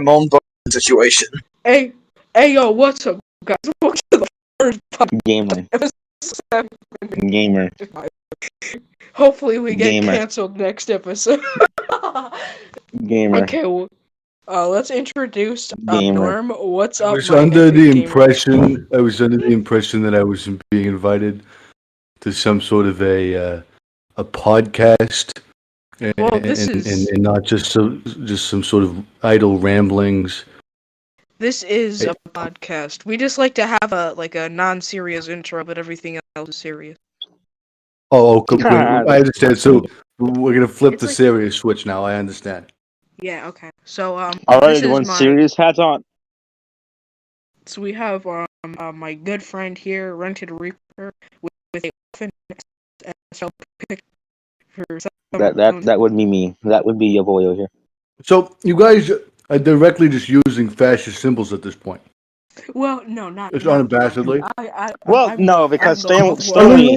Ramon Bowman situation. Hey, yo, what's up, guys? Welcome to the first Gamer. episode. Gamer. Hopefully, we get Gamer. canceled next episode. Gamer. Okay, well, let's introduce Gamer. Norm. What's up, I was my under epic the gamer? impression that I was being invited to some sort of a podcast, Well, this is- and not just some sort of idle ramblings. This is a podcast. We just like to have a non-serious intro, but everything else is serious. Oh, completely. I understand. So we're gonna flip It's the like- serious switch now. I understand. Yeah. Okay. So Alright, this is everyone, my- serious hats on. So we have my good friend here, Rented Reaper, with a picture for some- That would be me. That would be your boy over here. So you guys are directly just using fascist symbols at this point. Well, no, not. It's not unabashedly? No, because I'm the- Stanley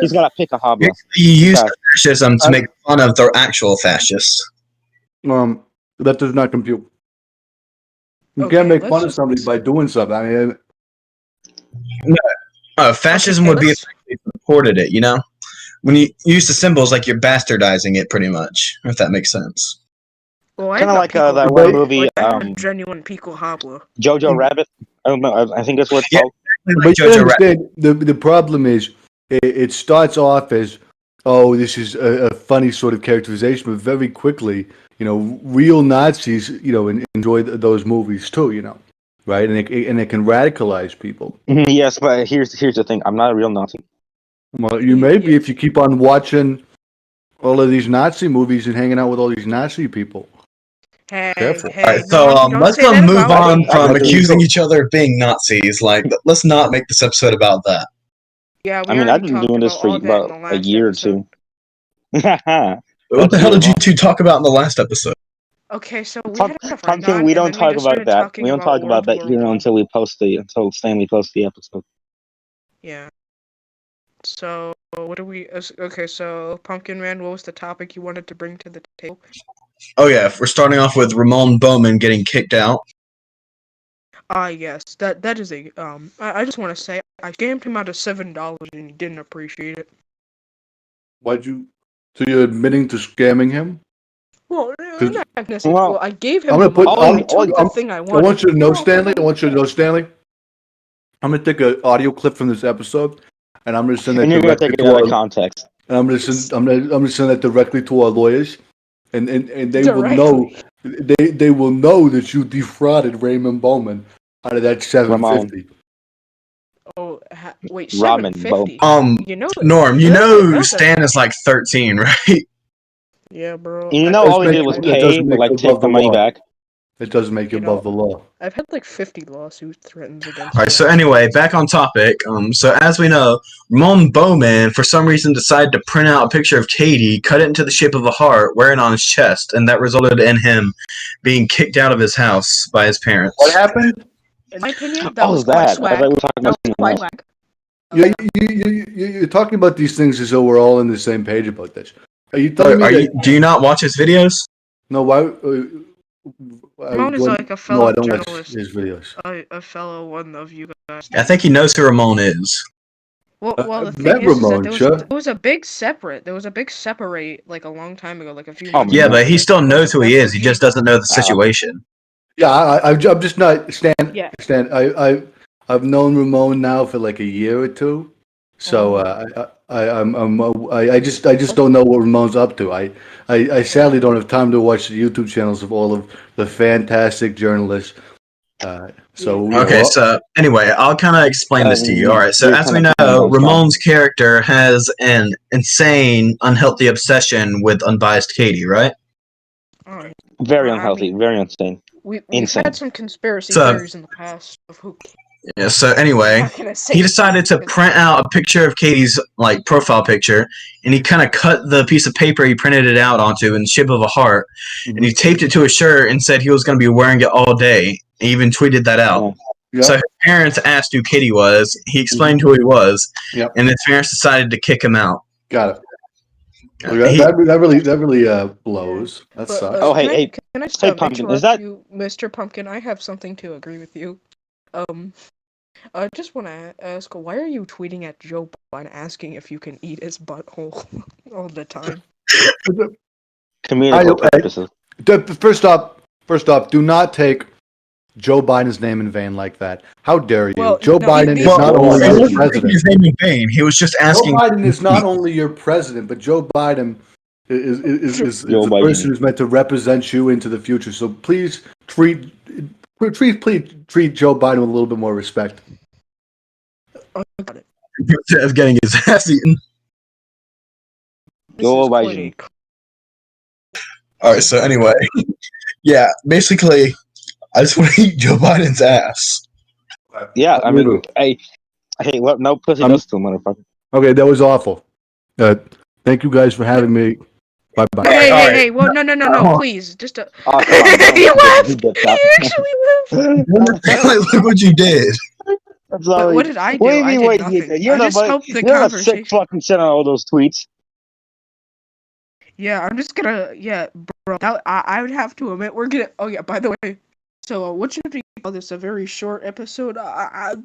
he's got to pick a hobby. You use Okay. fascism to make fun of the actual fascists. That does not compute. You Okay, can't make let's fun of just- somebody by doing something. I mean, Fascism Okay, would be let's- if they supported it, you know? When you use the symbols, like you're bastardizing it pretty much, if that makes sense. Well, I Kinda got like, Pico that Habla. one movie, I have genuine Pico Habla. Jojo Rabbit. I don't know. I think that's what it's Yeah. called. but you Jojo Rabbit. understand, the problem is it starts off as, oh, this is a funny sort of characterization, but very quickly, real Nazis, enjoy those movies too, right? And it can radicalize people. Yes, but here's the thing. I'm not a real Nazi. Well, you may be if you keep on watching all of these Nazi movies and hanging out with all these Nazi people. Hey, Careful. hey, Alright, no, so don't let's say go that move about on me. from Okay. accusing each other of being Nazis. Like, let's not make this episode about that. Yeah, we I mean, I've already been talked doing this about for all that in about the a last year episode. or two. What the hell did you two talk about in the last episode? Okay, so we had a friend Something on, we and don't then talk just about started that. talking We don't talk about that World here War until Stanley posts the episode. Yeah. So what do we? Okay, so Pumpkin Man, what was the topic you wanted to bring to the table? Oh yeah, we're starting off with Ramon Bowman getting kicked out. Yes, that is a I just want to say I scammed him out of $7 and he didn't appreciate it. So you're admitting to scamming him? Well, 'Cause- not necessarily. Well, Well, I gave him I'm gonna the put- money. I I'm- took the I'm- thing I I wanted. want you to know, Stanley. I'm gonna take an audio clip from this episode, and I'm gonna send that And you're gonna directly take it to out our. of context. And I'm gonna send that directly to our lawyers, and they will know. They will know that you defrauded Raymond Bowman out of that $750. Oh, wait, Ramen, $750. You know, Norm, you that's- know that's a- Stan is like 13, right? Yeah, bro. You know, That all he doesn't did was make- that pay, doesn't but make like it take above the the money law. back. It doesn't make you You above know- the law. I've had like 50 lawsuit threatens against. Alright, me. so anyway, back on topic. So as we know, Ramon Bowman, for some reason, decided to print out a picture of Katie, cut it into the shape of a heart, wear it on his chest, and that resulted in him being kicked out of his house by his parents. What happened? In my opinion, that Oh, was quite that. I swag. thought we were talking That about was something quite else. swag. You're talking about these things as though we're all on the same page about this. Are you telling me that? Do you not watch his videos? No, why? Ramon is like a No, fellow I don't watch journalist. his videos. A fellow one of you guys. I think he knows who Ramon is. Well, the I've thing met is that Ramon, there sure. was a big separate. There was a big separate like a long time ago, like a few Oh, months Yeah, ago. but he still knows who he is. He just doesn't know the situation. Yeah, I'm just not Stan. Yeah. Stan, I've known Ramon now for like a year or two, so I just don't know what Ramon's up to. I sadly don't have time to watch the YouTube channels of all of the fantastic journalists. Okay, so anyway, I'll kind of explain this to you. All right, so you're as we kinda know, about Ramon's character has an insane, unhealthy obsession with unbiased Katie, right? Alright. Very I unhealthy, mean- very insane. We've Insane. had some conspiracy So- theories in the past of who. Yeah. So anyway, How can I say he decided to print out a picture of Katie's like profile picture, and he kind of cut the piece of paper he printed it out onto in the shape of a heart, and he taped it to his shirt and said he was going to be wearing it all day. He even tweeted that out. Yeah. So his parents asked who Katie was. He explained who he was, Yep. and his parents decided to kick him out. Got it. That really blows. That But, sucks. Oh, hey, hey, can I say Pumpkin, is that- you, Mr. Pumpkin? I have something to agree with you. I just want to ask, why are you tweeting at Joe Biden asking if you can eat his butthole all the time? Comedical purposes. First off, do not take Joe Biden's name in vain like that. How dare you? Well, Joe no, Biden is well, not Well, only he your wasn't taking president. his name in vain. He was just Joe asking. Biden is not only your president, but Joe Biden is Joe the Biden. person who's meant to represent you into the future. So please treat Joe Biden with a little bit more respect. Oh, I got it. Of getting his ass eaten. This Joe is quite Biden. All right. So anyway, yeah. Basically, I just want to eat Joe Biden's ass. Yeah, I mean, hey, what? No pussy I'm- does to motherfucker. Okay, that was awful. Thank you guys for having me. Bye bye. Hey, all hey, right. hey! Well, no, Come on. please, just a. Oh, come on, man. He left. You get He that. actually left. Like, look what you did. I'm sorry. What did I do? What do you I mean, did wait, nothing. you're I the just one- helped the You're the sick conversation. fucking sent out all those tweets. Yeah, I'm just gonna. Yeah, bro. I would have to admit, we're gonna. Oh yeah, by the way. So, what should we call this? A very short episode? I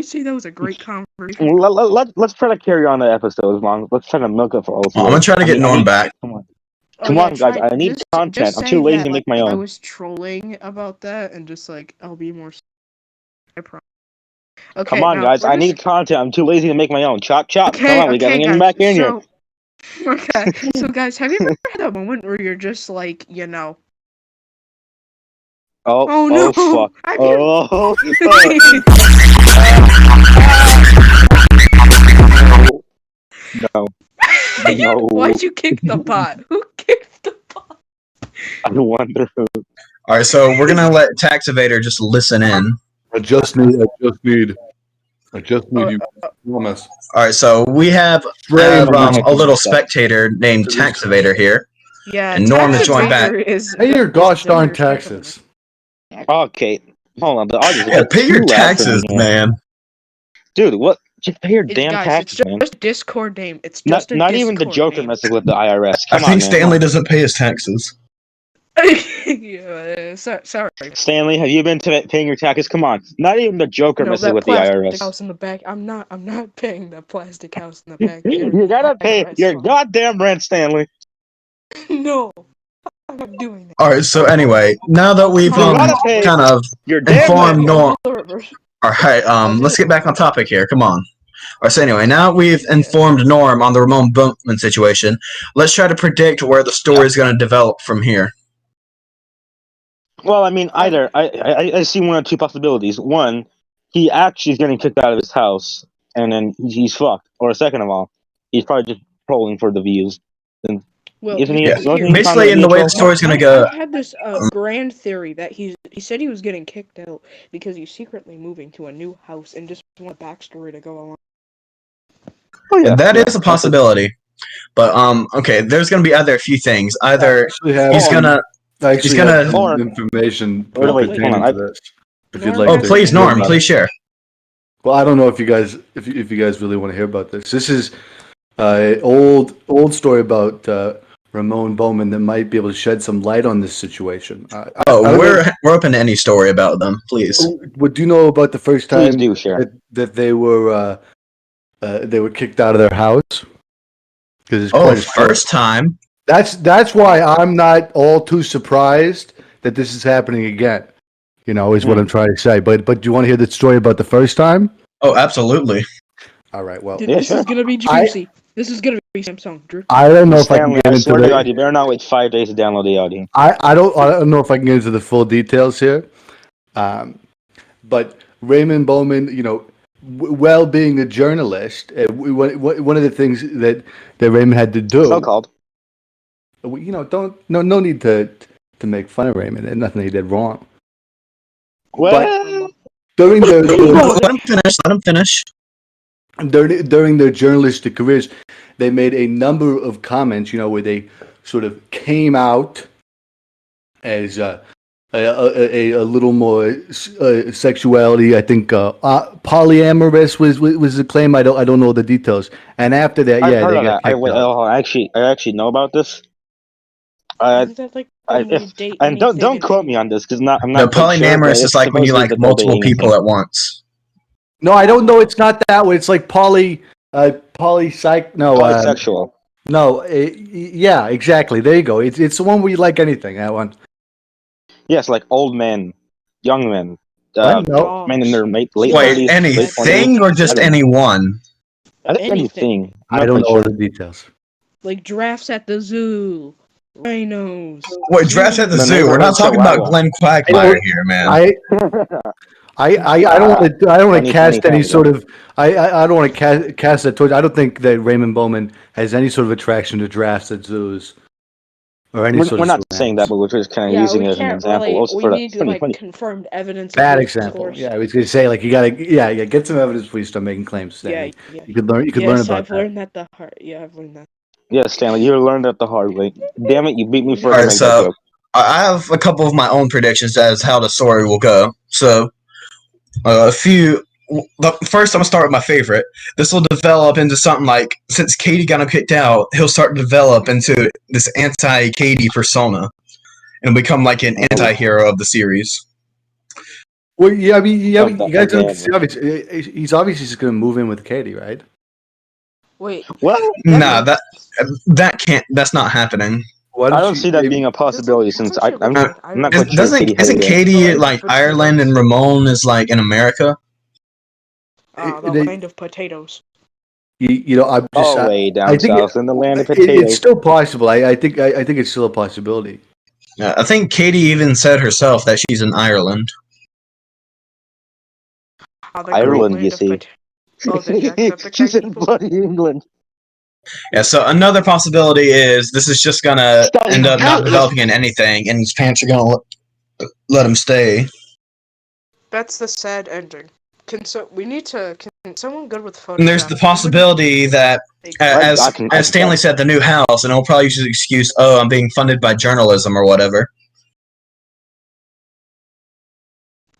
say that was a great conversation. Let's try to carry on the episode as long. Let's try to milk it for all. I'm gonna try to get Norm back. Come on. Oh, Come yeah, on, guys, I need content. just I'm say too lazy that, to make my I own. was trolling about that, and just like I'll be more. I promise. Okay, Come on, now, guys, we're I just- need content. I'm too lazy to make my own. Chop, chop. Okay, Come on, we gotta okay, get guys. him back in here. Okay, so guys, have you ever had a moment where you're just like, Oh, no, fuck. I can't- Oh, no. No. Why'd you kick the bot? Who kicked the bot? I wonder who. All right. So we're gonna let Tax Evader just listen in. I just need you. Promise. All right. So we have a little spectator named Tax Evader here. Yeah, And Norm is joined Tax Evader is Pay your gosh darn Xander's taxes. Okay, hold on. The audience Yeah, pay your too loud for taxes, me. man. Dude, what? Just pay your damn Guys, taxes, it's man. just a Discord name. It's Not, just a not even the Discord Joker name. messing with the IRS. I Come on, think man. Stanley doesn't pay his taxes. Yeah, sorry. Stanley, have you been paying your taxes? Come on. Not even the Joker No, messes that with the plastic IRS. house in the back. I'm not paying the plastic house in the back. You gotta pay IRS your fine. goddamn rent, Stanley. No, I'm not doing that. All right. So anyway, now that we've You gotta pay kind of your damn informed rent. Norm. All right. Let's get back on topic here. Come on. All right. So anyway, now we've informed Norm on the Ramon Boatman situation. Let's try to predict where the story is going to develop from here. Well, I mean, either I see one or two possibilities. One, he actually is getting kicked out of his house, and then he's fucked. Or second of all, he's probably just trolling for the views. Well, Isn't he- here- isn't he Basically, kinda in the way the neutral? story's going to go. I had this grand theory that he said he was getting kicked out because he's secretly moving to a new house and just want a backstory to go along. Oh, yeah. That is a possibility. But okay, there's going to be either a few things. Either Actually have he's going to. I actually he's gonna- have some Or- information Wait, wait, pertaining hold on, to this. If Norm you'd like Oh, has to please, hear Norm, about please it. share. Well, I don't know if you guys really want to hear about this. This is an old story about Ramon Bowman that might be able to shed some light on this situation. I don't know- We're open to any story about them, please. What do you know about the first Please time do share. that they were kicked out of their house? Because it's Oh, quite a story. first time. That's why I'm not all too surprised that this is happening again. You know, is what I'm trying to say. But do you want to hear the story about the first time? Oh, absolutely. All right. Well, Dude, Yeah, this sure. is gonna be juicy. This is gonna be Samsung, Drew. I don't know if I can Stanley, get I into swear to the. God, you better not wait 5 days to download the audio. I don't know if I can get into the full details here. But Raymond Bowman, you know, well being a journalist, one of the things that Raymond had to do. So called. You know, no need to make fun of Raymond. There's nothing he did wrong. Well, During Let the him finish. Let him finish. during their journalistic careers, they made a number of comments, you know, where they sort of came out as a little more sexuality. I think polyamorous was the claim. I don't know the details. And after that, I've yeah, heard they of got that. I kicked wait, out. I actually know about this. Isn't that like when you If date and anything don't and quote then me you- on this because I'm No, not quite sure, but polyamorous is it's like when you supposedly like the double multiple dating people thing. at once. No, I don't know. It's not that way. It's like polypsych. No, Bisexual. no. Yeah, exactly. There you go. It's the one where you like anything. That one. Yes, like old men, young men, What? No. men in their late Wait, Wait, 30s, late 20s. anything or just I don't know. anyone? I think Anything. anything. I'm I not don't quite know all sure. the details. like giraffes at the zoo, rhinos. Wait, drafts at the The zoo. We're not neighborhood talking about chihuahua. Glenn Quagmire here, man. I don't want to. I don't want to Funny, cast funny any guy, sort of. I don't want to cast that towards. I don't think that Raymond Bowman has any sort of attraction to drafts at zoos, or any sort We're of. not zoo saying that, but animals. we're just kind of Yeah, using we it as an can't example. really. Also We for need the funny, like funny. confirmed evidence. Bad of example. source. Yeah, I was gonna say like you gotta. Yeah, get some evidence before you start making claims. Stanley. Yeah. You could learn. You could Yes, learn about I've that. learned that the hard. Yeah, I've learned that. Yeah, Stanley, you learned that the hard way. Damn it, you beat me for Alright, make that so joke. I have a couple of my own predictions as how the story will go. So, a few. First, I'm gonna start with my favorite. This will develop into something like, since Katie got him kicked out, he'll start to develop into this anti-Katie persona and become like an anti-hero of the series. Well, yeah, I mean, yeah, Love that you guys don't idea. see. He's obviously just gonna move in with Katie, right? Wait. Well, Nah, that can't. That's not happening. Why I don't you- see that maybe- being a possibility since I'm Uh, not quite sure Doesn't Katie had isn't it. Katie Like like potatoes. Ireland and Ramon is like in America? The they- land of potatoes. you know, I'm just. All the way down I think south in the land of it's potatoes. still possible. I think it's still a possibility. Yeah, I think Katie even said herself that she's in Ireland. The great Ireland, land you of see. Oh, did you accept the She's crack in people? bloody England. Yeah, so another possibility is this is just gonna Stop. end up not developing in anything, and his parents are gonna let him stay. That's the sad ending. Can someone good with Photoshop? And there's the possibility that, as I can Stanley tell. said, the new house, and he'll probably use the excuse, "Oh, I'm being funded by journalism or whatever."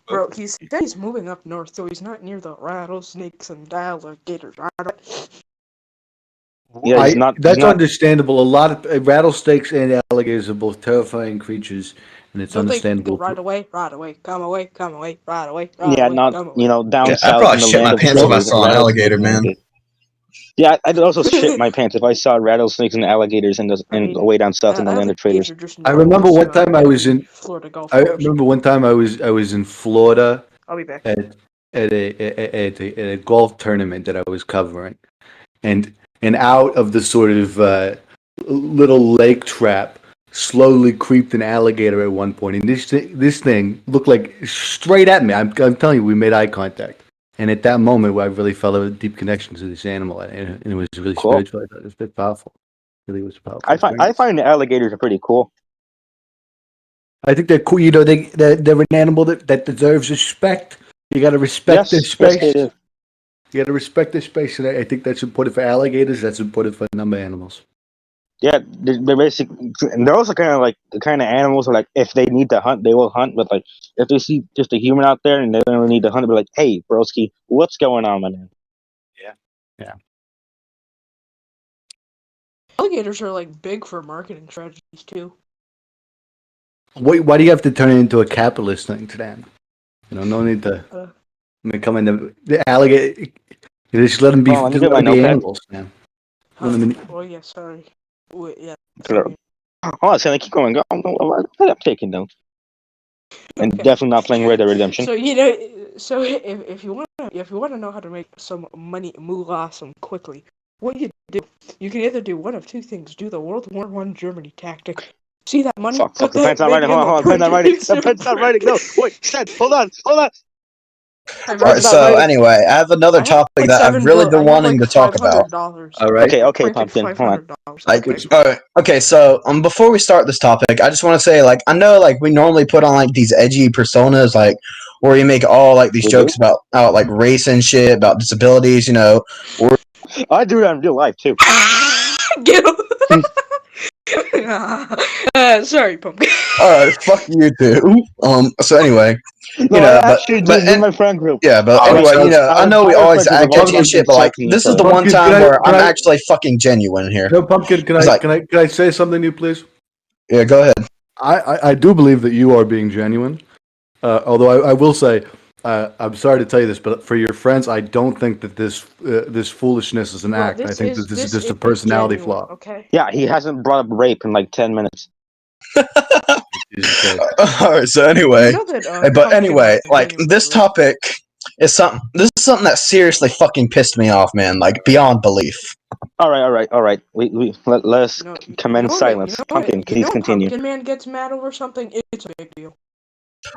Bro, he said he's moving up north, so he's not near the rattlesnakes and alligators. Yeah, he's not. That's he's not, understandable. A lot of rattlesnakes and alligators are both terrifying creatures, and it's Don't they understandable. go right away, come away, come away, right away, yeah, away, not come away. you know down Yeah, I'd south probably in the shit my land of pants if I potatoes, saw an alligator, rattlesnakes man. and- Yeah, I'd also shit my pants if I saw rattlesnakes and alligators in way down south in the land of Alligators traders. are just I remember normal one time I was in. Florida Gulf I Coast. remember one time I was in Florida I'll be back. at a golf tournament that I was covering, and out of the sort of little lake trap slowly creeped an alligator at one point, and this thing looked like straight at me. I'm telling you, we made eye contact, and at that moment, I really felt a deep connection to this animal, and it was really Cool. spiritual. I thought it was a bit powerful. It really was powerful. I find the alligators are pretty cool. I think they're cool. You know, they're an animal that deserves respect. You got to respect their space. Yes, they do. You got to respect their space, and I think that's important for alligators. That's important for a number of animals. Yeah, they're basic. And they're also kind of like the kind of animals who, like, if they need to hunt, they will hunt. But like, if they see just a human out there and they don't really need to hunt, they'll be like, "Hey, broski, what's going on, man?" Alligators are like big for marketing strategies too. Why do you have to turn it into a capitalist thing to them? You know, no need to come in the alligator. You just let them be, Oh, let me just get let my them be notepad. animals, man. Let them be- Oh yeah, sorry. Wait, yeah. Hold on, Stanley, keep going. Go. I'm taking notes. And Okay. definitely not playing Red Dead Redemption. So if you want to know how to make some money moolah some quickly, what you can either do one of two things: do the World War I Germany tactic. See that money? Fuck, Put the that pen's not maybe writing. Hold on, the pen's not writing. The pen's not writing. No, wait, Stan, hold on. Alright, so anyway, I have another topic that I've really been wanting to talk about. All right. Okay, Pumpkin, hold on. Okay, so before we start this topic, I just want to say, like, I know, like, we normally put on like these edgy personas, like, where you make all like these jokes about like race and shit, about disabilities, you know. I do that in real life too. Get him. Sorry, Pumpkin. Alright, fuck you too. So anyway, No, know, I actually but do my friend group. yeah, but Alright, anyway, so- I know we always We've act always edgy and shit, but like, insulting this each is the other. one Pumpkin, time can I- where can I'm I- actually fucking genuine here. No, Pumpkin, can It's like- can I say something to you, please? Yeah, go ahead. I do believe that you are being genuine. Although I will say, I'm sorry to tell you this, but for your friends, I don't think that this foolishness is an Well, act. I think that this is just a is personality genuine, flaw. Okay. Yeah, he hasn't brought up rape in like 10 minutes. Jesus Christ. Alright, so anyway. You know that, But Pumpkin anyway, is like, genuine, this right? topic is something. This is something that seriously fucking pissed me off, man. Like, beyond belief. All right. Let's No, commend silence. Pumpkin, please continue. Pumpkin Man gets mad over something. It's a big deal.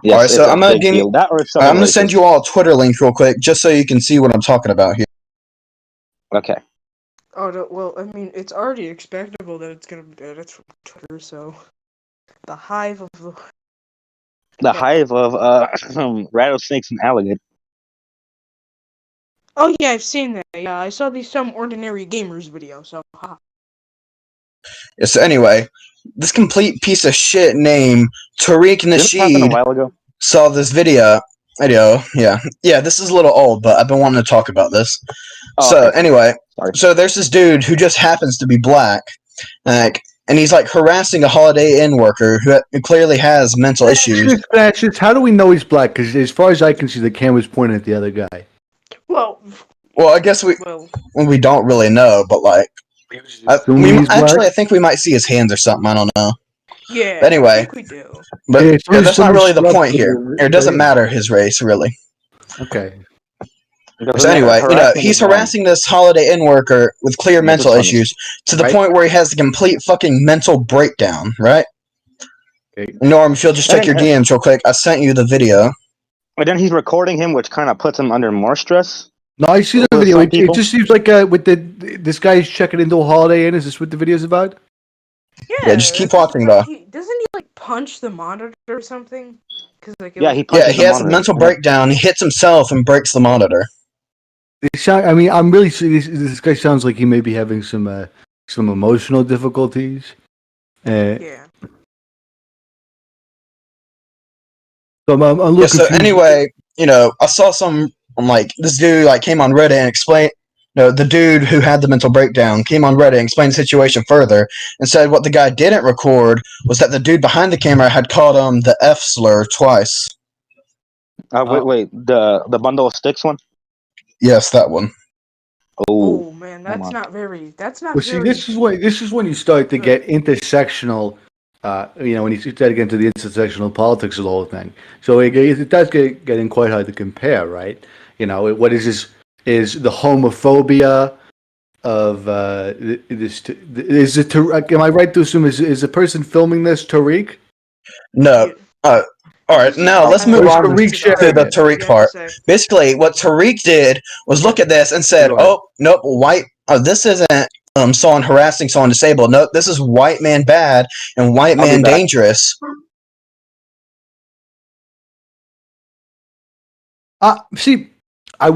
Yes, Alright, it's so a I'm gonna big give deal. That or I'm someone gonna send racist. you all a Twitter link real quick, just so you can see what I'm talking about here. Okay. Oh no, well, I mean, it's already expectable that it's gonna be that it's from Twitter. So, the hive of the The Yeah. hive of rattlesnakes and alligators. Oh yeah, I've seen that. Yeah, I saw the Some Ordinary Gamers video. So, ha. Yeah, so anyway, this complete piece of shit named Tariq Didn't this happen a Nasheed while ago? saw this video. Yeah, this is a little old, but I've been wanting to talk about this. Oh, So okay. anyway, Sorry. so there's this dude who just happens to be black, like, and he's like harassing a Holiday Inn worker who clearly has mental issues. How do we know he's black? Because as far as I can see, the camera's pointing at the other guy. Well, Well, I guess we don't really know, but like, Assuming he's black? I think we might see his hands or something. I don't know. yeah. But anyway. I think we do. But Yeah, so that's not someone really the struck point with here. the- It doesn't matter his race, really. Okay. Because So anyway, harassment he's is wrong. harassing this Holiday Inn worker with clear Yeah, mental that's funny. issues to the Right. point where he has a complete fucking mental breakdown, right? Okay. Norm, if you'll just check your And- DMs real quick, I sent you the video. But then he's recording him, which kind of puts him under more stress. No, I see the With video. some It people? just seems like with this guy's checking into a Holiday Inn. Is this what the video's about? Yeah, just keep that's watching, what though. Doesn't he like punch the monitor or something? Cause like Yeah, he Yeah, punches he the has a monitor. mental breakdown. He hits himself and breaks the monitor. I mean, I'm really this guy sounds like he may be having some emotional difficulties. Yeah. So I'm a little Yeah, so confused. anyway, I saw this dude came on Reddit and explained. The dude who had the mental breakdown came on Reddit and explained the situation further and said what the guy didn't record was that the dude behind the camera had called him the F slur twice. Wait, the bundle of sticks one? Yes, that one. Oh, Oh man, come that's on. not very. That's not Well, see, very. this is when you start to get intersectional. When you start to get into the intersectional politics of the whole thing. So it does getting quite hard to compare, right? What is this? Is the homophobia of this? Is it? Am I right to assume is the person filming this Tariq? No. All right, now let's move on Tariq to sharing the it? Tariq part. Basically, what Tariq did was look at this and said, Go ahead. "Oh, nope, white. This isn't someone harassing someone disabled. Nope, this is white man bad and white I'll be man back. dangerous." See, I'm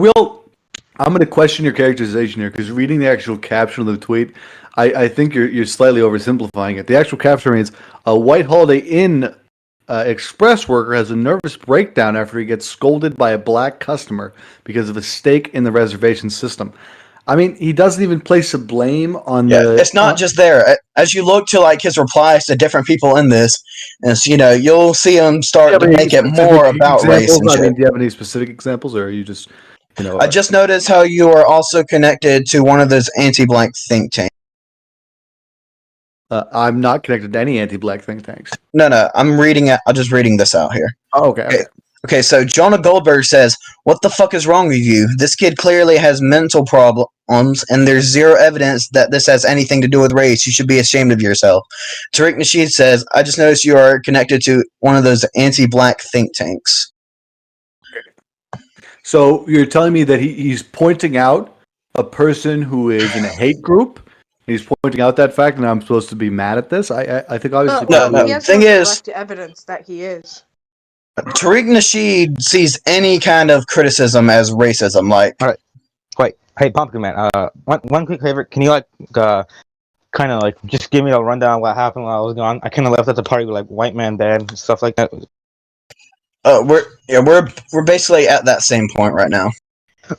going to question your characterization here because reading the actual caption of the tweet, I think you're slightly oversimplifying it. The actual caption reads, "A white Holiday Inn express worker has a nervous breakdown after he gets scolded by a black customer because of a stake in the reservation system." I mean, he doesn't even place the blame on Yeah, the. it's not just there. As you look to his replies to different people in this, and you'll see him start to make it more about race and I shit. mean, do you have any specific examples, or are you just, I just noticed how you are also connected to one of those anti-black think tanks. I'm not connected to any anti-black think tanks. No, I'm reading it. I'm just reading this out here. Oh, okay. Okay, so Jonah Goldberg says, "What the fuck is wrong with you? This kid clearly has mental problems, and there's zero evidence that this has anything to do with race. You should be ashamed of yourself." Tariq Nasheed says, "I just noticed you are connected to one of those anti-black think tanks." So you're telling me that he's pointing out a person who is in a hate group? He's pointing out that fact, and I'm supposed to be mad at this? I think obviously. No, He has thing no is- direct evidence that he is. Tariq Nasheed sees any kind of criticism as racism. Wait, hey, Pumpkin Man. One quick favor. Can you kind of like just give me a rundown of what happened while I was gone. I kind of left at the party with like white man band and stuff like that. We're basically at that same point right now.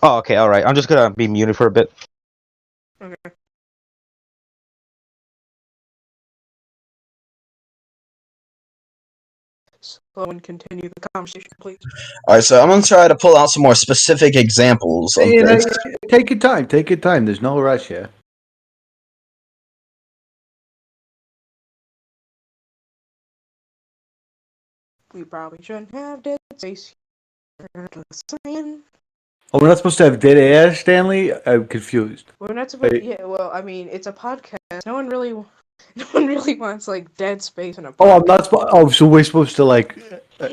Oh, okay, all right. I'm just gonna be muted for a bit. Okay. So, and continue the conversation, please. All right, so I'm gonna try to pull out some more specific examples of You know, this. take your time. Take your time. There's no rush here. We probably shouldn't have Dead Space here. Just saying. Oh, we're not supposed to have dead air, Stanley? I'm confused. We're not supposed. Wait. Yeah, well, I mean, it's a podcast. No one really wants like Dead Space in a podcast. Oh, I'm not supposed. Oh, so we're supposed to like.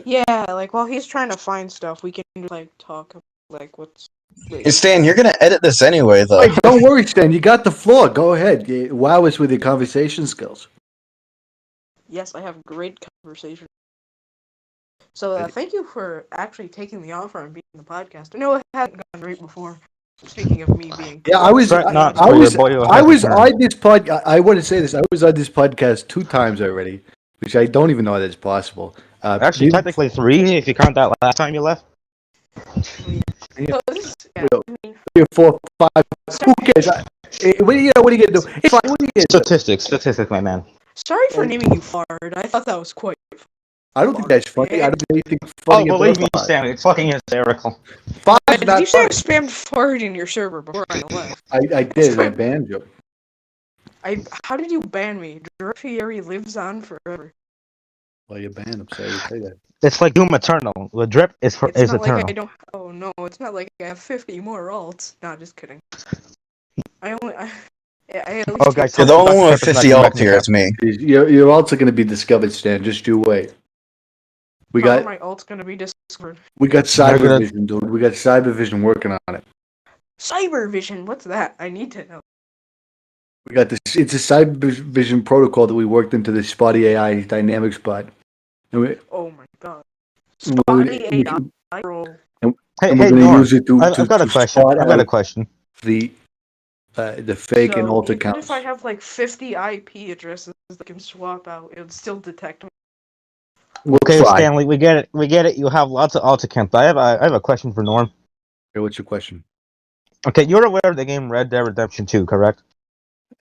Yeah, like while he's trying to find stuff, we can like talk like what's. Hey, Stan, you're gonna edit this anyway, though. Wait, don't worry, Stan. You got the floor. Go ahead. Wow us with your conversation skills. Yes, I have great conversation. So thank you for actually taking the offer and being on the podcast. I know it hadn't gone great before. Speaking of me being. Yeah, I was. Fret not, I for your was. boy will I have was his on this pod. I want to say this. I was on this podcast 2 times already, which I don't even know that's possible. Actually, technically 3 if you count that last time you left. So this, yeah, Well, I mean, 3 or 4, 5. Who cares? What are you gonna do? It's fine. What are you gonna do? Statistics, my man. sorry for naming you Fard. I thought that was quite. I don't think that's funny. I don't think anything Oh, funny believe me, about Stanley, it's fucking hysterical. Five's Did not you say I funny. spammed Fard in your server before I left? I did. I banned you. How did you ban me? Drip Fury lives on forever. Well, you banned him. So I would say that. It's like Doom Eternal. The drip is It's is not eternal. like I don't. Oh no, it's not like I have 50 more alts. Nah, just kidding. I at least Oh, guys, So Talk the about only one the with purpose 50 not alt connecting here the is me. You're also going to be discovered, Stan. Just you wait. We how are got my alts gonna be discovered. Cyber They're gonna- Vision, dude. We got Cyber Vision working on it. Cyber Vision, what's that? I need to know. We got this. It's a Cyber Vision protocol that we worked into the Spotty AI dynamic spot. And we, Oh my god. and Spotty we- AI roll. Hey, and we're hey, going to Norm, use it to I've got a question. spot I've got a out question. the fake and So alt even accounts. if I have like 50 IP addresses that can swap out, it would still detect me. We'll Okay, try. Stanley, we get it. You have lots of alt accounts. I have a question for Norm. Okay, what's your question? Okay, you're aware of the game Red Dead Redemption 2, correct?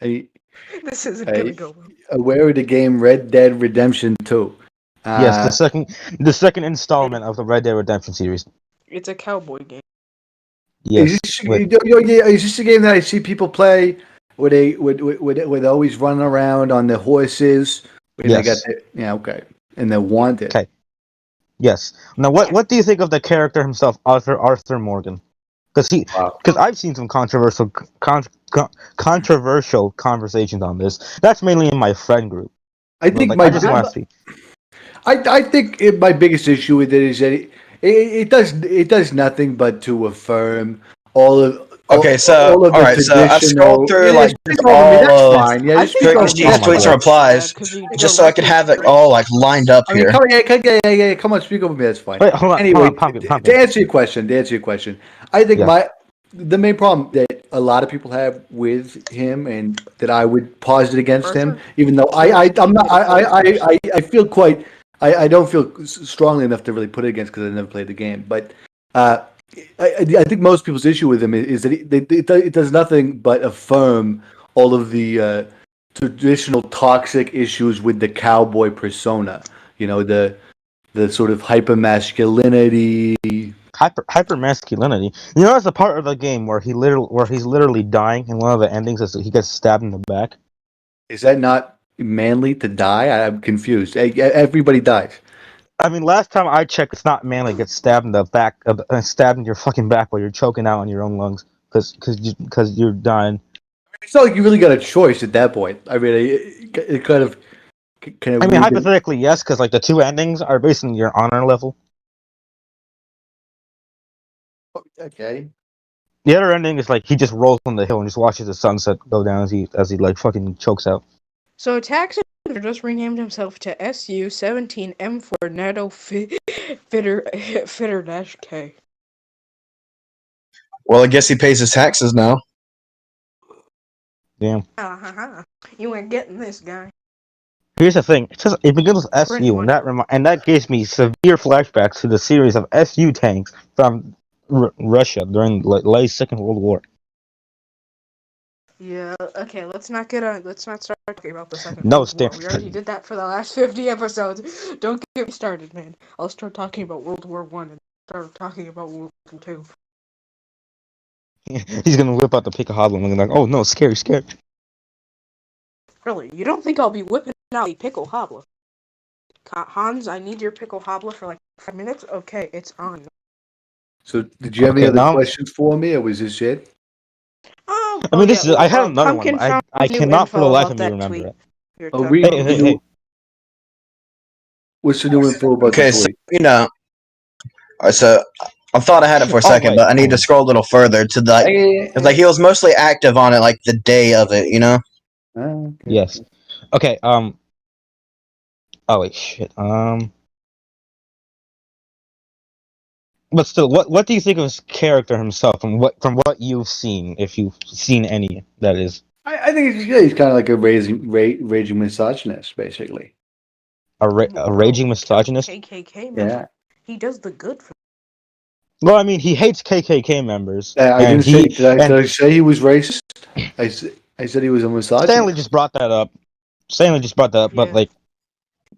Hey, This isn't Hey. gonna go well. aware of the game Red Dead Redemption 2? Yes, the second installment of the Red Dead Redemption series. It's a cowboy game. Yes. Is this, with- is this a game that I see people play where they would always run around on their horses? When they got Yes. yeah, okay. And they want it. Okay. Yes. Now, what do you think of the character himself, Arthur Morgan? Wow. Because I've seen some controversial conversations on this. That's mainly in my friend group. I think Like, my I just want to see. I think my biggest issue with it is that it does nothing but to affirm all of Okay, so all of the all right, so I've traditional- scrolled through Yeah, like speak just over me, that's all of fine. Yeah, I just think speak Drake over and me. Steve's Oh my tweets God. and replies, 'Cause you just so I could have it directly- all like lined up I mean, here. come on, speak over me. That's fine. Wait, hold on. Anyway, hold on, Pumpkin. to answer your question, I think Yeah. the main problem that a lot of people have with him, and that I would posit against him, even though I'm not, I feel quite, I don't feel strongly enough to really put it against because I never played the game, but I think most people's issue with him is that it does nothing but affirm all of the traditional toxic issues with the cowboy persona. You know, the sort of hyper masculinity. Hyper masculinity. You know, there's a part of the game where he's literally dying, and one of the endings is he gets stabbed in the back. Is that not manly to die? I'm confused. Everybody dies. I mean, last time I checked, it's not manly. Get stabbed in the back, stabbed in your fucking back while you're choking out on your own lungs because you're dying. It's not like you really got a choice at that point. I mean, it kind of. I mean, hypothetically, yes, because like the two endings are based on your honor level. Okay. The other ending is like he just rolls on the hill and just watches the sunset go down as he like fucking chokes out. So Taxon just renamed himself to SU-17M4 NATO Fitter-K. Well, I guess he pays his taxes now. Damn. You ain't getting this, guy. Here's the thing. It begins with Pretty SU, much. and that gives me severe flashbacks to the series of SU tanks from Russia during late Second World War. Yeah. Okay. Let's not start talking about the Second No, World War. We already did that for the last 50 episodes. Don't get me started, man. I'll start talking about World War One and start talking about World War Two. He's gonna whip out the pick a hoblin and like, oh no, scary. Really? You don't think I'll be whipping out a pickle hobbler? Hans, I need your pickle hobbler for like 5 minutes. Okay, it's on. So, did you have any Okay, other now- questions for me, or was this it? Oh, I mean, this is. I had another Pumpkin one. But found I new cannot for the info life about of me that remember tweet. it. You're Oh, talking read. about. Hey. What's the new info about Okay, the so tweet? so I thought I had it for a second, wait, but I need to hold on. scroll a little further to like he was mostly active on it like the day of it, you know. Oh, okay. Yes. Okay. Oh wait, shit. But still, what do you think of his character himself, from what you've seen, if you've seen any, that is I think he's kind of like a raging misogynist, basically. a raging misogynist? KKK member. Yeah. He does the good for. Well, I mean, he hates KKK members. I and didn't say. he Did and I say he was racist? I said he was a misogynist. Stanley just brought that up. But Yeah. like,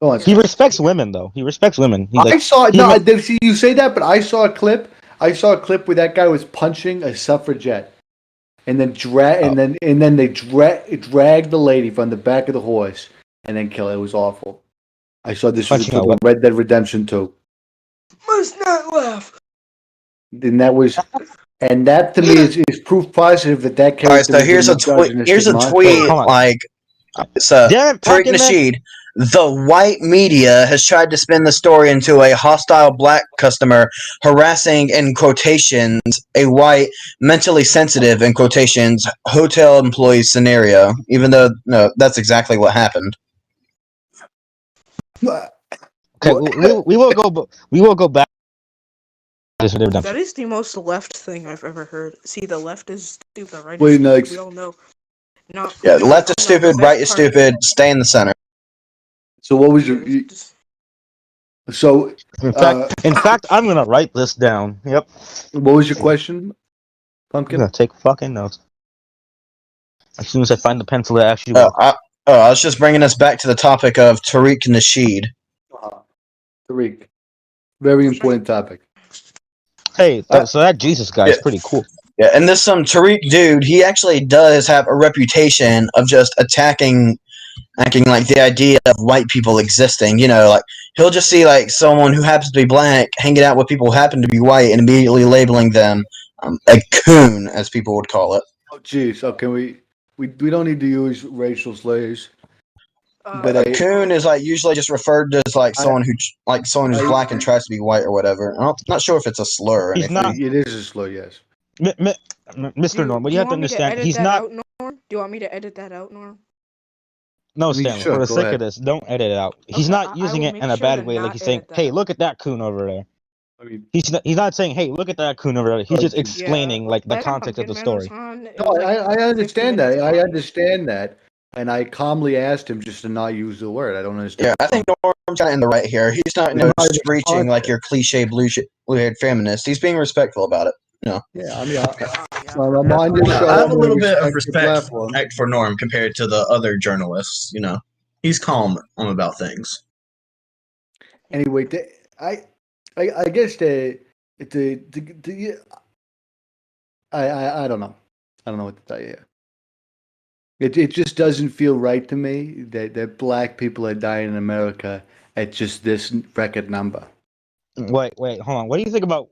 Go on, he respects women, though. He respects women. He, I like, saw he no. ma- I did see you say that, but I saw a clip. I saw a clip where that guy was punching a suffragette, and then they dragged the lady from the back of the horse and then kill her. It was awful. I saw this was a Punching clip a of what? Red Dead Redemption 2, Must not laugh. and that to me is proof positive that character. All right, so was here's a tweet. misogynistic Here's a monster. tweet. hold on. Like, so Damn it, Tariq Pumpkin Man. Nasheed, the white media has tried to spin the story into a hostile black customer harassing, in quotations, a white, mentally sensitive, in quotations, hotel employee scenario. Even though, no, that's exactly what happened. Okay, we will go back. That is the most left thing I've ever heard. See, the left is stupid, the right is Wait, stupid. next. We all know. No. Yeah, the left is no, stupid, the right best is part stupid, stay in the center. So what was Yeah, your? just- So In fact, I'm gonna write this down. Yep. what was your question, I'm Pumpkin? gonna take fucking notes. As soon as I find the pencil that actually Oh, works. I was just bringing us back to the topic of Tariq Nasheed. Tariq, very important topic. Hey, so that Jesus guy is pretty cool. Yeah, and this Tariq dude, he actually does have a reputation of just acting like the idea of white people existing. You know, like he'll just see like someone who happens to be black hanging out with people who happen to be white and immediately labeling them a coon, as people would call it. Oh, jeez. Okay, we don't need to use racial slurs. But A coon is like usually just referred to as like someone who's black and tries to be white or whatever. I'm not sure if it's a slur or He's anything. not. It is a slur, yes. Mr. Norm, what you have to understand, he's not. Norm? Do you want me to edit that out, Norm? No, I mean, Stanley. sure, For the go sake ahead. of this, don't edit it out. He's Okay, not I using will it make in a sure bad to way, like not he's saying, edit that "Hey, out. look at that coon over there." I mean, He's not saying, "Hey, look at that coon over there." He's just explaining like the Back on context of the Pumpkin Man was story. on, it no, was like I 50 understand that. minutes I long. understand that, and I calmly asked him just to not use the word. I don't understand. Yeah, I think Norm's kind of in the right here. He's not screeching like your cliche blue-haired feminist. He's being respectful about it. Yeah, I mean, Yeah, I'm on your show. I have a I'm little gonna bit of respect your platform. for Norm compared to the other journalists. You know, he's calm about things. Anyway, I guess I don't know. I don't know what to tell you here. It just doesn't feel right to me that black people are dying in America at just this record number. Wait, hold on. What do you think about?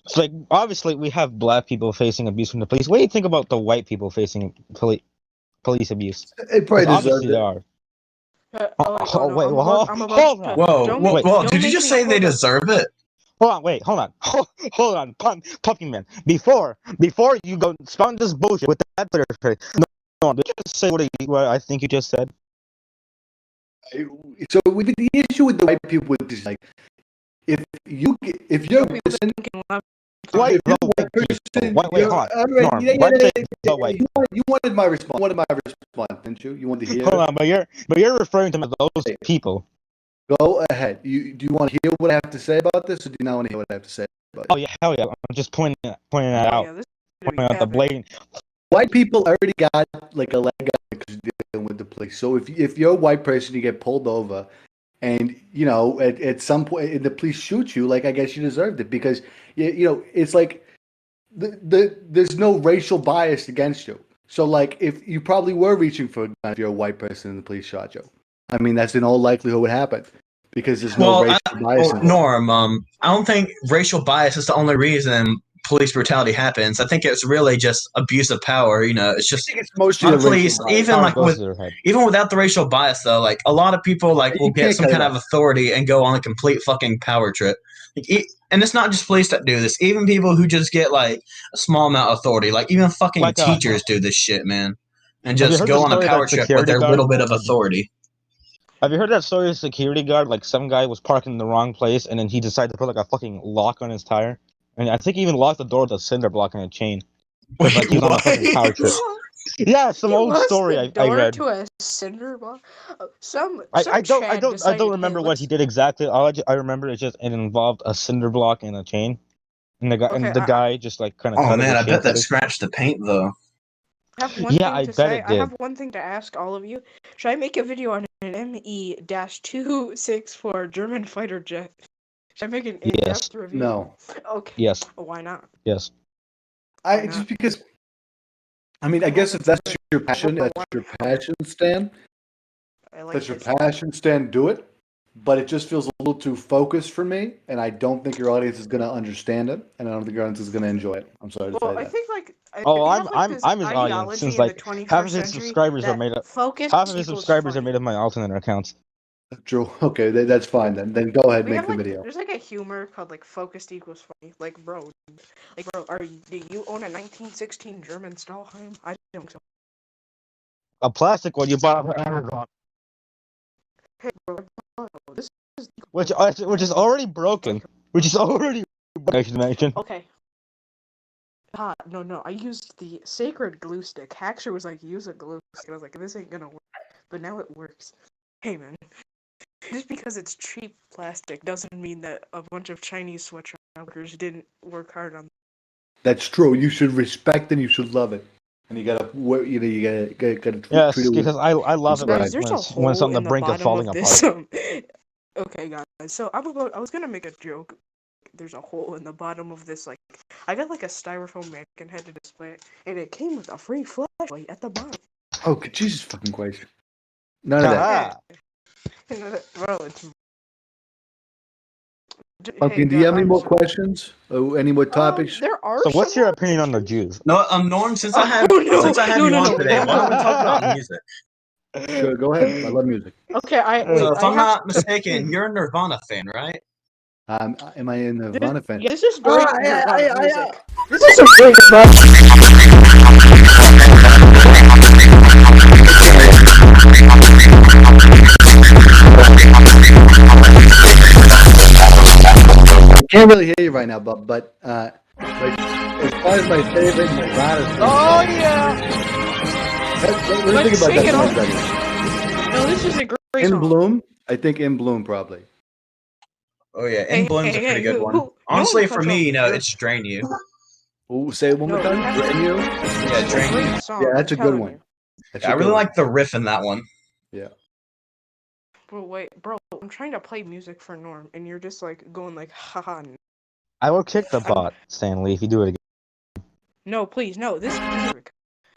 So, like, obviously, we have black people facing abuse from the police. What do you think about the white people facing police abuse? It probably 'Cause deserves obviously it. there are. wait, hold on. Don't make me quote deserve it? Hold on, Pumpkin Man. Before you go spawn this bullshit with that Twitter, no, did you just say what I think you just said? So the issue with the white people is like, if you're People missing, thinking left White, If the you're white a people. person, Wait, you're- hold on. all right, Norm, yeah, let's yeah, say yeah, the yeah, white. you wanted my response. You wanted my response, didn't you? You wanted to hear Hold it? on, but you're referring to those Hey. people. Go ahead. Do you want to hear what I have to say about this, or do you not want to hear what I have to say about Oh it? yeah, hell yeah. I'm just pointing that Oh out. yeah, this is gonna be Pointing out the epic. blatant. White people already got like a leg up because you're dealing with the police. So if you're a white person, you get pulled over, and you know at some point the police shoot you, like I guess you deserved it because you know it's like there's no racial bias against you. So like if you probably were reaching for a gun if you're a white person and the police shot you. I mean that's in all likelihood what happened because there's no racial bias involved. Norm, I don't think racial bias is the only reason police brutality happens. I think it's really just abuse of power. You know, it's just It's a mostly lot a of police, racial bias. even Power like goes to their head. even without the racial bias though, like a lot of people like You will get can't some cut it kind of off. authority and go on a complete fucking power trip. Like, and it's not just police that do this. Even people who just get like a small amount of authority, like even fucking Like, teachers do this shit, man, and Have you just heard go the on a story of power that trip with security their guard? little bit of authority. Have you heard that story of the security guard? Like some guy was parking in the wrong place, and then he decided to put like a fucking lock on his tire, and I think he even locked the door with a cinder block and a chain. But like he was on a fucking power trip. Yeah, some He old lost story the I door read. to a cinder block. Some I don't Chad I decided, don't remember hey, what he did exactly. All I remember is just it involved a cinder block and a chain, and Okay, the guy just like kind of Oh cut it man, with I chain bet that cutters. scratched the paint though. I have one Yeah, thing I to bet say. it I have did. one thing to ask all of you. Should I make a video on an ME-264 German fighter jet? Should I make an Yes. in-depth review? No. Okay. Yes, Why not? yes. Why not? Just because I mean I guess if that's your passion, that's your passion, Stan. I like That's your this. passion, Stan, do it. But it just feels a little too focused for me, and I don't think your audience is going to understand it, and I don't think your audience is going to enjoy it. I'm sorry to Well, say I that. think like Oh, we have, like, this I'm his audience ideology since in the like 21st half of his century subscribers are that made up. focus Half of his equals subscribers are funny. made of my alternate accounts. True. Okay, that's fine then. Then go ahead, We make have the like video. there's like a humor called like focused equals funny. Like bro, do you own a 1916 German Stahlhelm? I don't think so. A plastic one you bought on Amazon, Hey bro, this is which is already broken. Which is already broken, I should mention. okay. No, I used the sacred glue stick. Haxer was like, use a glue stick. I was like, this ain't gonna work. But now it works. Hey man, just because it's cheap plastic doesn't mean that a bunch of Chinese sweatshop workers didn't work hard on. That's true. You should respect and you should love it, and you gotta, you gotta Yes, treat it with. because I love it Right. Guys, there's a when it's hole on the in the brink of bottom falling of this. apart. Okay, guys. So I was gonna make a joke. There's a hole in the bottom of this. Like, I got like a styrofoam mannequin head to display it, and it came with a free flashlight at the bottom. Oh, Jesus fucking Christ! None of that. Haha. Bro, it's. Okay, do you have any more questions? Any more topics? There are. So what's some your more opinion on the questions. Jews? No, Norm, since I have Oh, no. since I have No, you no, on no. today, why don't we talk about music? Sure, go ahead. I love music. Okay, So if I'm have- not mistaken, you're a Nirvana fan, right? Am I a Nirvana fan? Yeah, this is great yeah, Nirvana yeah. music. This is a great Nirvana. I can't really hear you right now, but like, as far as my favorite Nirvana song, Oh yeah. let's think about shake it that off. for a second. No, this is a great In song. Bloom, I think In Bloom probably. Oh yeah, Hey, In Bloom's a pretty good who- one. who- no Honestly, one for cut me, off you know, your- it's Drain You. Ooh, say it one more No, time. you have to- Drain You. Yeah, It's a Drain You. great song. Yeah, that's I'm a good telling one. you. That's Yeah, I a really good one. like the riff in that one. Bro, wait, bro, I'm trying to play music for Norm, and you're just like going like, haha. I will kick the bot, Stanley, if you do it again. No, please, no. This is music.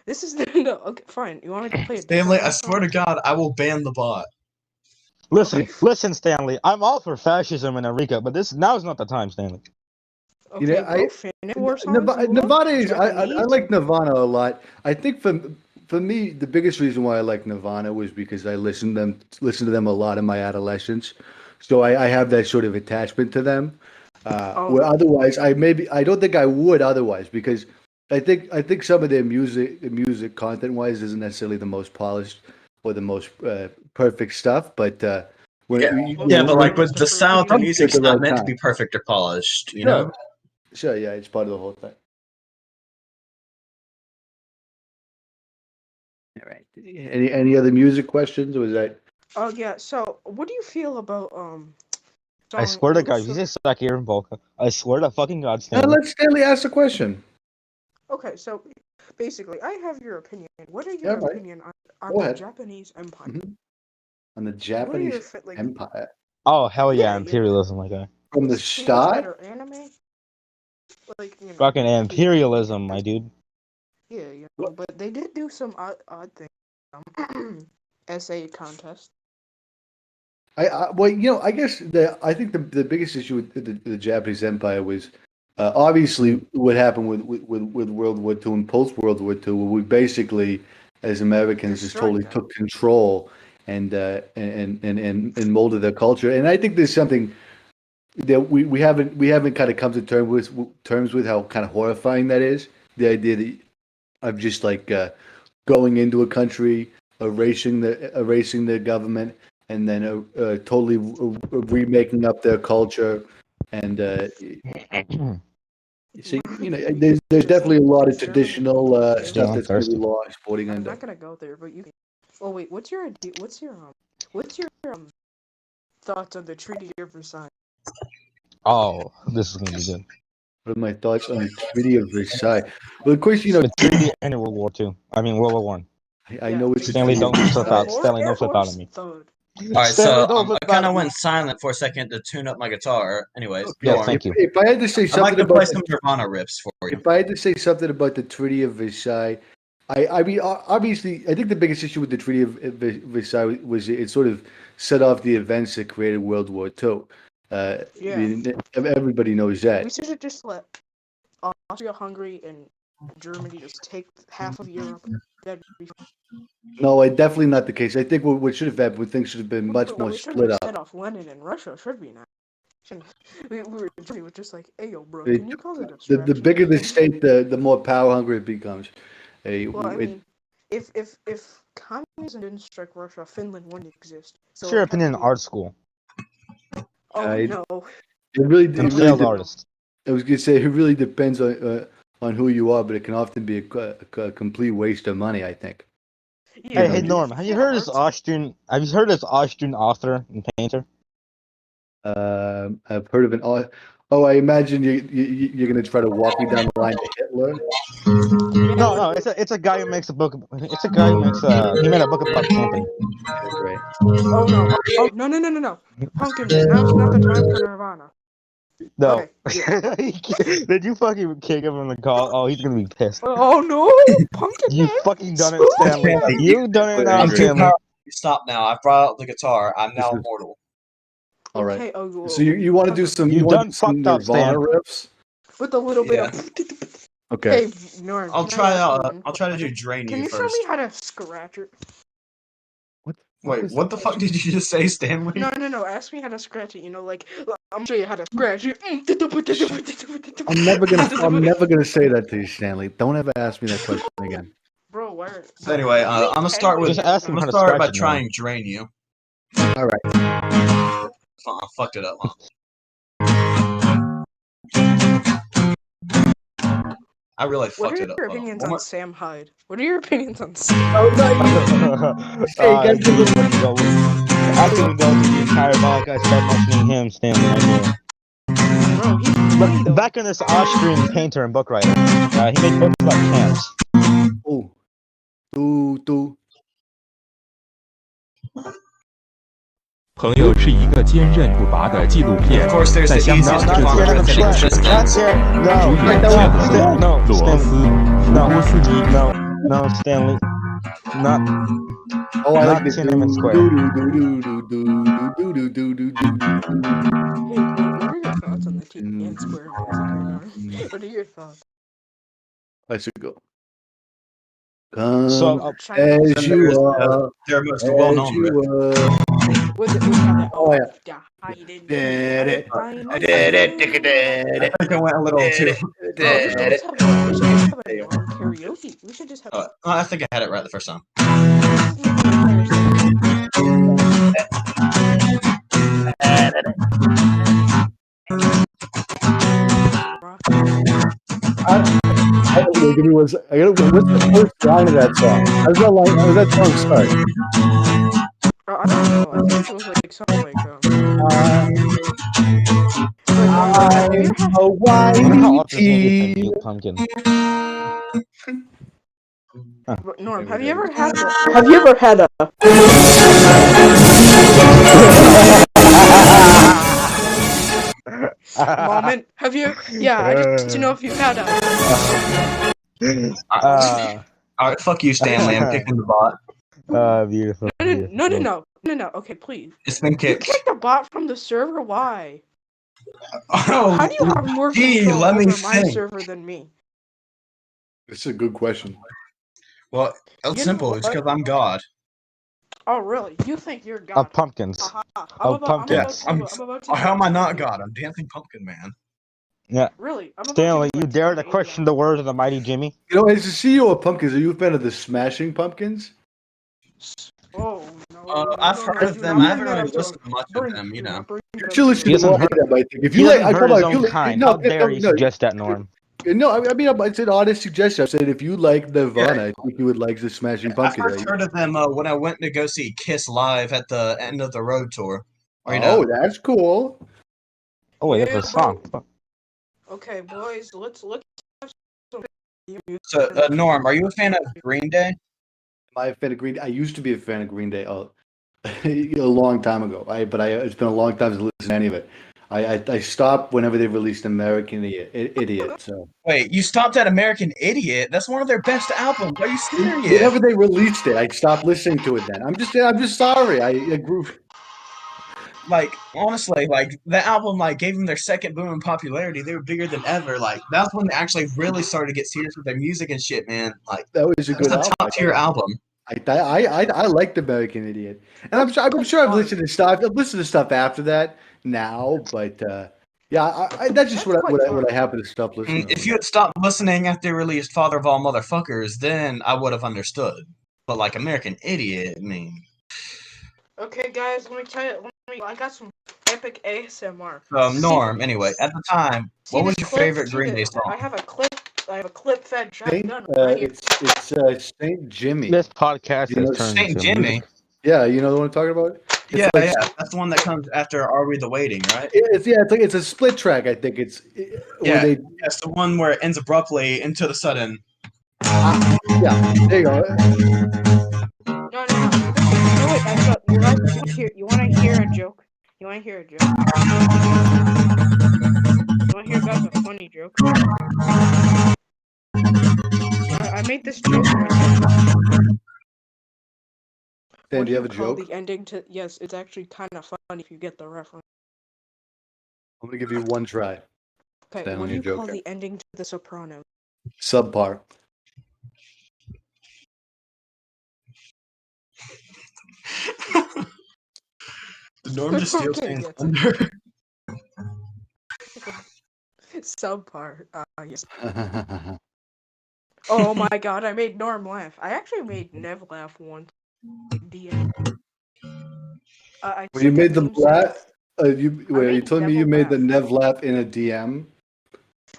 This is no. Okay, fine. You want me to play a Stanley, different I swear to God, I will ban the bot. Listen, Stanley. I'm all for fascism in America, but now is not the time, Stanley. Okay, You know, bro, Infinity War songs, Nirvana is. I Japanese. like Nirvana a lot. I think for me, the biggest reason why I like Nirvana was because I listened to them a lot in my adolescence, so I have that sort of attachment to them. Where otherwise, I don't think I would otherwise because I think some of their music content wise isn't necessarily the most polished or the most perfect stuff, but But like with the style of the music's not meant to be perfect or polished, you know? Sure, yeah, it's part of the whole thing. All right. Any other music questions, or was that? Oh yeah. So, what do you feel about I song swear to God, you Lucifer? just stuck here in Volca. I swear to fucking God, Now Stanley. let Stanley ask the question. Okay, so basically, I have your opinion. What are Yeah, your right. opinion on Go the ahead. Japanese Empire? Mhm. On the What are your Japanese like? Empire Oh hell yeah, Yeah, imperialism, like that. from the Things start. that are anime, like Fucking the- imperialism, my dude. Yeah, What? but they did do some odd things. Essay contest. Well, I guess I think the biggest issue with the Japanese Empire was obviously what happened with World War II and post World War II, where we basically, as Americans, just Destroyed totally them. took control and molded their culture. And I think there's something that we haven't kind of come to terms with how kind of horrifying that is. The idea of just like going into a country, erasing the government, and then totally remaking up their culture. And see, there's definitely a lot of traditional stuff I'm that's going to be thirsty. lost, sporting I'm under. not gonna go there, but you can. Oh wait, what's your thoughts on the Treaty of Versailles? Oh, this is gonna be good. What are my thoughts on the Treaty of Versailles? Well, of course, The treaty ended World War II. I mean World War One. I know it's a Stanley, Treaty of don't flip out. Versailles. Stanley, don't flip out on me. Third. All right, Stanley, so don't flip I kind out of on me. went silent for a second to tune up my guitar. Anyways, Yeah, Norm, thank you. If I had to say I'd like something to about play some Nirvana riffs for you. If I had to say something about the Treaty of Versailles, I mean, obviously, I think the biggest issue with the Treaty of Versailles was it sort of set off the events that created World War II. I Yeah. mean, everybody knows We that. should have just let Austria, Hungary, and Germany just take half of Europe. That'd be No, definitely not the case. I think what should have happened, things should have been much more we should split have up. set off Lenin and Russia. Should be now. We were just like, hey yo, bro, It- can you call it The abstraction? bigger the state, the more power hungry it becomes. Well, I mean, if communism didn't strike Russia, Finland wouldn't exist. So What's your it'd have opinion to on be- art school? Oh I- no. it really, it And really failed de- artist. I was gonna say it really depends on who you are, but it can often be a complete waste of money. I think. Yeah, Hey, but Norm, if have you had heard of this art- Austrian? Have you heard of this Austrian author and painter? I've heard of an. Oh, I imagine you're gonna try to walk me down the line to Hitler. No, it's a guy who makes a book. It's a guy who makes he made a book about camping. Right. Oh no! Oh no! Pumpkin, now's not the time for Nirvana. No. Okay, Did you fucking kick him in the call? Oh, he's gonna be pissed. Oh no! Pumpkin You Man! fucking done it, Stanley. You done it now, I'm too Stanley. powerful. Stop now. I've brought out the guitar. I'm now This is- immortal. All right. Okay, oh, So you want to do some? You You want done to do some fucked up, Nirvana Stan. riffs? with a little bit Yeah. of. Okay. Hey, Norm. I'll can I try ask you out. one I'll try to do question? Drain Can You you show first. me how to scratch it? Wait, what the fuck did you just say, Stanley? No. Ask me how to scratch it. Like I'm gonna show you how to scratch it. I'm never gonna say that to you, Stanley. Don't ever ask me that question again. Bro, where? So anyway, I'm gonna start with. Just ask him I'm how gonna to start scratch by it, trying Drain You. All right. I fucked it up. Huh? I really What fucked are it up. your Hold on. opinions One on more- Sam Hyde? What are your opinions on Sam? I knew this would go. I couldn't go through the entire podcast without mentioning him, Stanley. I knew it. Bro, he's funny But though. back in this Austrian painter and book writer, he made books about camps. Oh. Do. 朋友是一个坚韧不拔的纪录片 Of course, there's， 在 the 香 easiest 港制 Nirvana 作 riff 的 in 是 existence. 主演切德勒、罗斯、波斯尼。 No, Stanley. Not Oh, I like Not this. Tiananmen Square. Hey, what are your thoughts on the Tiananmen Square massacre, Norm? What are your thoughts? I should go. Come so. Chinese. as you are. Their most As well-known riff. you are. Was it how that? Oh, yeah. I did Did I think I went a little too. We should just have a Norm karaoke. We should just have. I think I had it right the first time. Give me one sec. What's the first line of that song? How does that song start? I don't know. I think it was like something like have you ever had A I wonder how often this movie whiny had Neil Pumpkin. Norm, have you ever had a moment? Have you? Yeah, I just want to know if you've had a. Alright, fuck you, Stanley. I'm kicking the bot. Beautiful. No. Okay, please. It's been You kicked. kicked the bot from the server. Why? Oh, How do you have more gee, control let me over my think. server than me? It's a good question. Well, it's You simple. know It's what? because I'm God. Oh, really? You think you're Of God? pumpkins. Haha. Of pumpkins. Yes. I'm about to. How am I not God? I'm Dancing Pumpkin Man. Yeah. Really? I'm about Stanley, to you dare to question the words of the mighty Jimmy? You know, as the CEO of Pumpkins, are you a fan of the Smashing Pumpkins? Oh no! I've no, heard no, of do them. not I haven't bring that really up to him. listened to much of Bring- them, you do know. not bring You that should up listen to He to hasn't more heard- of them, I think. If He you like, hasn't I heard come his on, own if you kind. no, How dare you no, suggest that, Norm? no, I mean, it's an honest suggestion. I said if you like Nirvana, I think you would like the Smashing I Pumpkins. first heard of them when I went to go see Kiss live at the end of the road tour. Or, you Oh, know, that's cool. Oh wait, Yeah, that's a song. Okay, boys, let's have some. so Norm, are you a fan of Green Day? Am I a fan of Green Day? I used to be a fan of Green Day a long time ago. It's been a long time since I listened to any of it. I stopped whenever they released American Idiot. So Wait, you stopped at American Idiot? That's one of their best albums. Are you serious? whenever they released it, I stopped listening to it. Then I'm just sorry. I grew. Like, honestly, like the album like gave them their second boom in popularity. They were bigger than ever. Like that's when they actually really started to get serious with their music and shit, man. Like That was a that's good a album. top tier album. I liked American Idiot, and I'm sure I've listened to stuff. I've listened to stuff after that now, but yeah, that's just what I happen to stop listening. If you had stopped listening after they released Father of All Motherfuckers, then I would have understood. But like American Idiot, I mean. Okay, guys, let me tell you. I got some epic ASMR. Norm, anyway, at the time, what was your favorite Green Day song? I have a clip fed Saint, shotgun right here. it's Saint Jimmy. This podcast You know, has turned Saint into Jimmy. Yeah, you know the one I'm talking about. Yeah, that's the one that comes after "Are We the Waiting," right? It's a split track. I think it's Yeah, where it's the one where it ends abruptly into the sudden. yeah. There you go. No. You want to hear a joke? You want to hear a joke? You want to hear about the funny joke? I made this joke. Dan, do you have a joke? The ending to yes, it's actually kind of funny if you get the reference. I'm gonna give you one try. Okay, Stan, what on do your you call joke. the ending to The Sopranos? Subpar. The Norm just steals Okay, Stan's yes. thunder. Subpar. Yes. Oh my god, I made Norm laugh. I actually made Nev laugh once. DM. When you made them laugh, are you made telling me Neville you made the laugh. Nev laugh in a DM?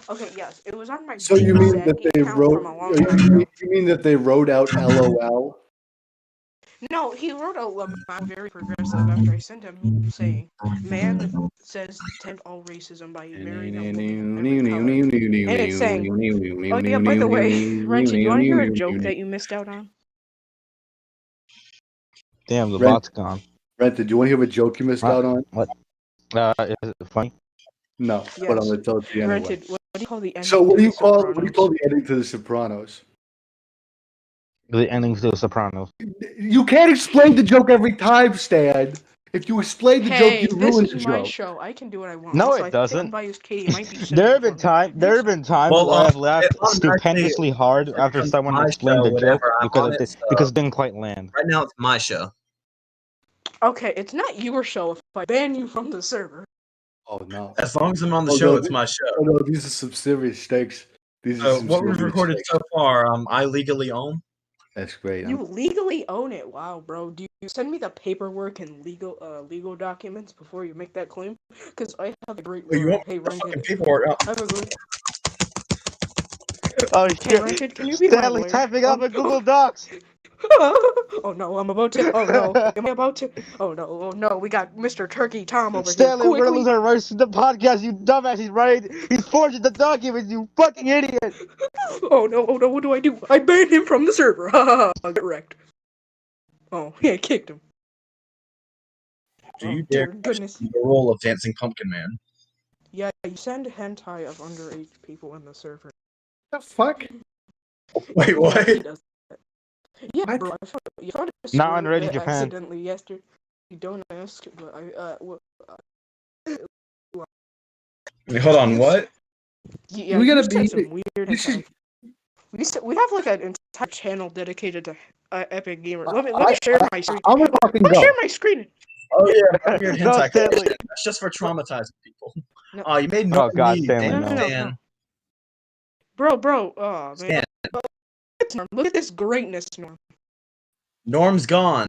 Okay, yes, it was on my. So you mean that they account wrote? from a long time ago. You mean that they wrote out LOL? No, he wrote a lemon very progressive after I sent him a meme saying, "Man says to end all racism by marrying a woman of every color." And it's saying, "Oh yeah, by the way, Renton, you want to hear a joke that you missed out on?" Damn, the Ren- bot's gone. Renton, do you want to hear a joke you missed out on? What? Is it funny? No, Yes. but I'm gonna tell it to you anyway. Renton, what do you call the ending? So what do you to The call Sopranos? the ending to The Sopranos? The ending to The Sopranos. You can't explain the joke every time, Stan. If you explain the joke, you This ruin is the my joke. show. I can do what I want. No, Also, it I think doesn't. Unbiased Katie might be There have been times. times Well, where I've laughed it automatically- stupendously hard after becomes someone my explained show the joke whenever I'm on it, so- because it didn't quite land. Right now, it's my show. Okay, it's not your show if I ban you from the server. Oh no! As long as I'm on the Oh, show, no, it's my show. Oh no! These are some serious stakes. These are So some what we've serious recorded stakes. so far, I legally own. That's great. You legally own it. Wow, bro. Do you send me the paperwork and legal documents before you make that claim? Because I have a great. Wait, you want hey, the Renton, fucking paperwork? I have a great. Oh Hey, shit! Rancid, can you be my Stanley lawyer? typing up in Google Docs. Oh no, I'm about to. Oh no, am I about to? Oh no, we got Mr. Turkey Tom over Stanley, here. we're gonna lose Quickly! our rights to the podcast. You dumbass! He's forging the documents. You fucking idiot! Oh no, what do I do? I banned him from the server. Ha ha ha! Get wrecked. Oh, yeah, I kicked him. Do Oh, you dear dare goodness. the role of Dancing Pumpkin Man? Yeah, you send hentai of underage people in the server. The fuck? Wait, Yeah, what? he does that. Yeah, What? bro, I found a Not screen underage in Japan. accidentally yesterday. You don't ask, but Wait, hold on, what? yeah, We you gotta sent be- some weird This is. hentai. We have like an entire channel dedicated to Epic Gamer. Let me share my screen. I'm gonna fucking I'll go. share my screen. Oh yeah, weird No, hentai. Stanley. That's just for traumatizing people. No. Oh, you made Oh, Norm God, leave. Stanley, Damn, no. Stan. Bro, oh man. Stan. Look at this greatness, Norm. Norm's gone.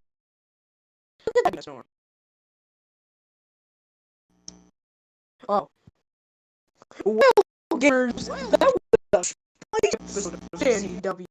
Look at this, Norm. Oh. Well, gamers, that was a spicy episode of Danny W.